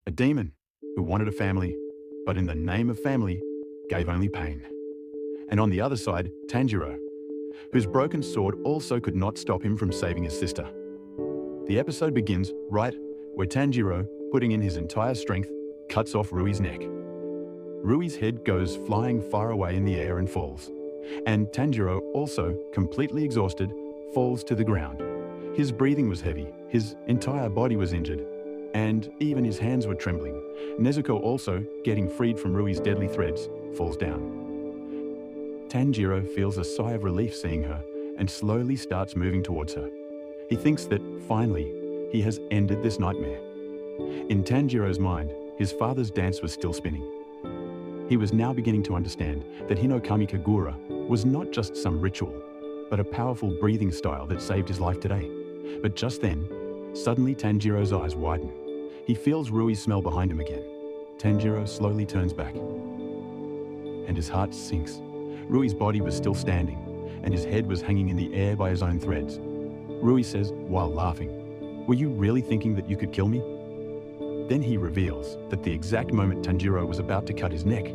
A demon who wanted a family, but in the name of family, gave only pain. And on the other side, Tanjiro, whose broken sword also could not stop him from saving his sister. The episode begins right where Tanjiro, putting in his entire strength, cuts off Rui's neck. Rui's head goes flying far away in the air and falls. And Tanjiro, also completely exhausted, falls to the ground. His breathing was heavy, his entire body was injured, and even his hands were trembling. Nezuko, also getting freed from Rui's deadly threads, falls down. Tanjiro feels a sigh of relief seeing her and slowly starts moving towards her. He thinks that, finally, he has ended this nightmare. In Tanjiro's mind, his father's dance was still spinning. He was now beginning to understand that Hinokami Kagura was not just some ritual, but a powerful breathing style that saved his life today. But just then, suddenly Tanjiro's eyes widen. He feels Rui's smell behind him again. Tanjiro slowly turns back, and his heart sinks. Rui's body was still standing, and his head was hanging in the air by his own threads. Rui says, while laughing, "Were you really thinking that you could kill me?" Then he reveals that the exact moment Tanjiro was about to cut his neck,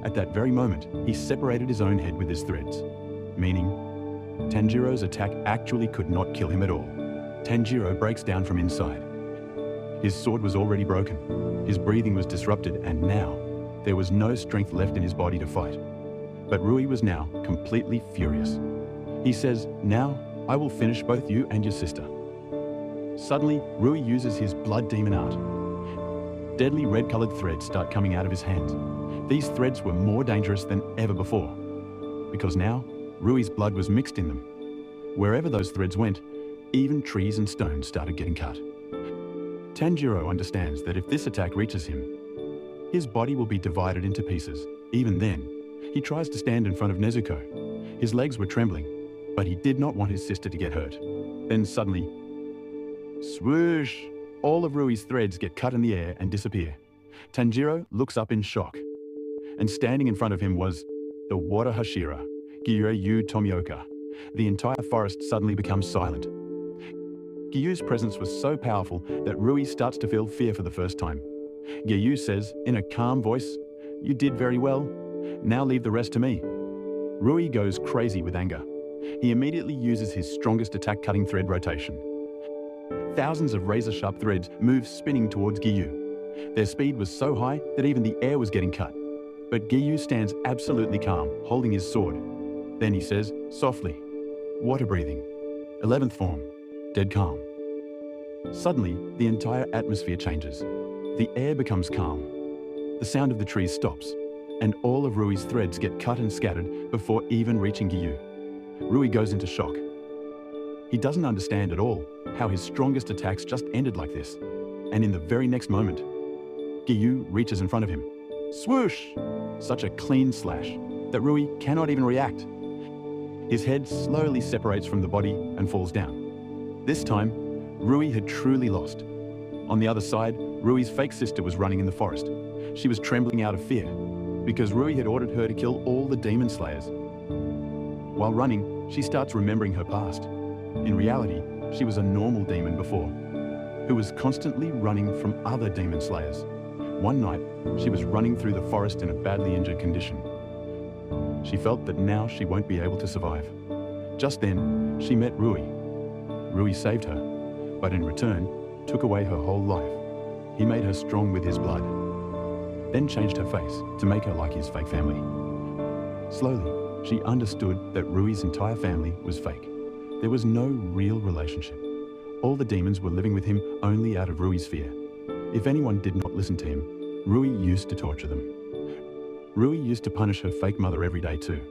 at that very moment, he separated his own head with his threads, meaning Tanjiro's attack actually could not kill him at all. Tanjiro breaks down from inside. His sword was already broken, his breathing was disrupted, and now there was no strength left in his body to fight. But Rui was now completely furious. He says, "Now I will finish both you and your sister." Suddenly, Rui uses his blood demon art. Deadly red-colored threads start coming out of his hands. These threads were more dangerous than ever before, because now Rui's blood was mixed in them. Wherever those threads went, even trees and stones started getting cut. Tanjiro understands that if this attack reaches him, his body will be divided into pieces. Even then, he tries to stand in front of Nezuko. His legs were trembling, but he did not want his sister to get hurt. Then suddenly, swoosh! All of Rui's threads get cut in the air and disappear. Tanjiro looks up in shock, and standing in front of him was the water Hashira, Giyu Tomioka. The entire forest suddenly becomes silent. Giyu's presence was so powerful that Rui starts to feel fear for the first time. Giyu says, in a calm voice, "You did very well. Now leave the rest to me." Rui goes crazy with anger. He immediately uses his strongest attack-cutting thread rotation. Thousands of razor-sharp threads move spinning towards Giyu. Their speed was so high that even the air was getting cut. But Giyu stands absolutely calm, holding his sword. Then he says, softly, "Water breathing. 11th form. Dead calm." Suddenly, the entire atmosphere changes. The air becomes calm. The sound of the trees stops, and all of Rui's threads get cut and scattered before even reaching Giyu. Rui goes into shock. He doesn't understand at all how his strongest attacks just ended like this. And in the very next moment, Giyu reaches in front of him. Swoosh! Such a clean slash that Rui cannot even react. His head slowly separates from the body and falls down. This time, Rui had truly lost. On the other side, Rui's fake sister was running in the forest. She was trembling out of fear, because Rui had ordered her to kill all the demon slayers. While running, she starts remembering her past. In reality, she was a normal demon before, who was constantly running from other demon slayers. One night, she was running through the forest in a badly injured condition. She felt that now she won't be able to survive. Just then, she met Rui. Rui saved her, but in return, took away her whole life. He made her strong with his blood, then changed her face to make her like his fake family. Slowly, she understood that Rui's entire family was fake. There was no real relationship. All the demons were living with him only out of Rui's fear. If anyone did not listen to him, Rui used to torture them. Rui used to punish her fake mother every day too.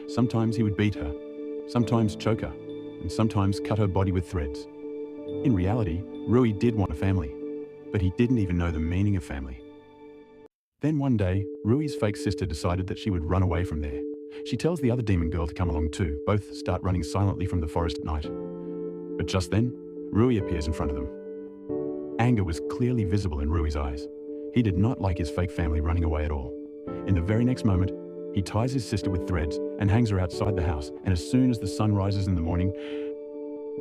Sometimes he would beat her, sometimes choke her, and sometimes cut her body with threads. In reality, Rui did want a family, but he didn't even know the meaning of family. Then one day, Rui's fake sister decided that she would run away from there. She tells the other demon girl to come along too. Both start running silently from the forest at night. But just then, Rui appears in front of them. Anger was clearly visible in Rui's eyes. He did not like his fake family running away at all. In the very next moment, he ties his sister with threads and hangs her outside the house, and as soon as the sun rises in the morning,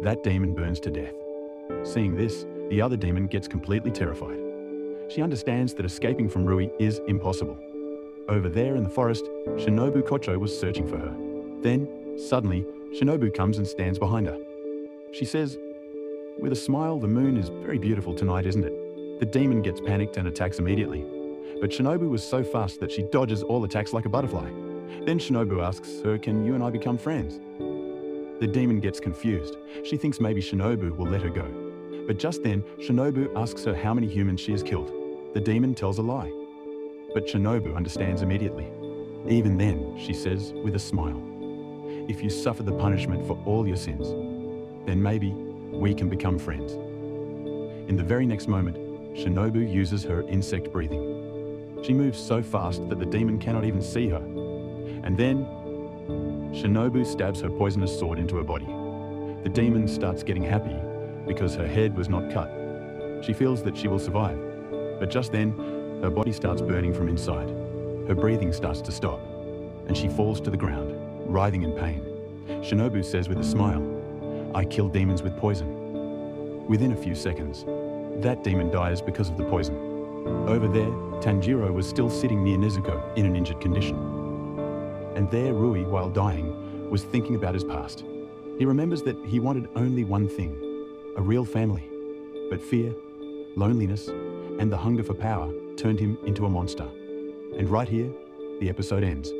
that demon burns to death. Seeing this, the other demon gets completely terrified. She understands that escaping from Rui is impossible. Over there in the forest, Shinobu Kocho was searching for her. Then, suddenly, Shinobu comes and stands behind her. She says, with a smile, the moon is very beautiful tonight, isn't it? The demon gets panicked and attacks immediately. But Shinobu was so fast that she dodges all attacks like a butterfly. Then Shinobu asks her, can you and I become friends? The demon gets confused. She thinks maybe Shinobu will let her go. But just then, Shinobu asks her how many humans she has killed. The demon tells a lie. But Shinobu understands immediately. Even then, she says with a smile, if you suffer the punishment for all your sins, then maybe we can become friends. In the very next moment, Shinobu uses her insect breathing. She moves so fast that the demon cannot even see her. And then, Shinobu stabs her poisonous sword into her body. The demon starts getting happy because her head was not cut. She feels that she will survive. But just then, her body starts burning from inside. Her breathing starts to stop, and she falls to the ground, writhing in pain. Shinobu says with a smile, I kill demons with poison. Within a few seconds, that demon dies because of the poison. Over there, Tanjiro was still sitting near Nezuko in an injured condition. And there Rui, while dying, was thinking about his past. He remembers that he wanted only one thing, a real family. But fear, loneliness, and the hunger for power turned him into a monster. And right here, the episode ends.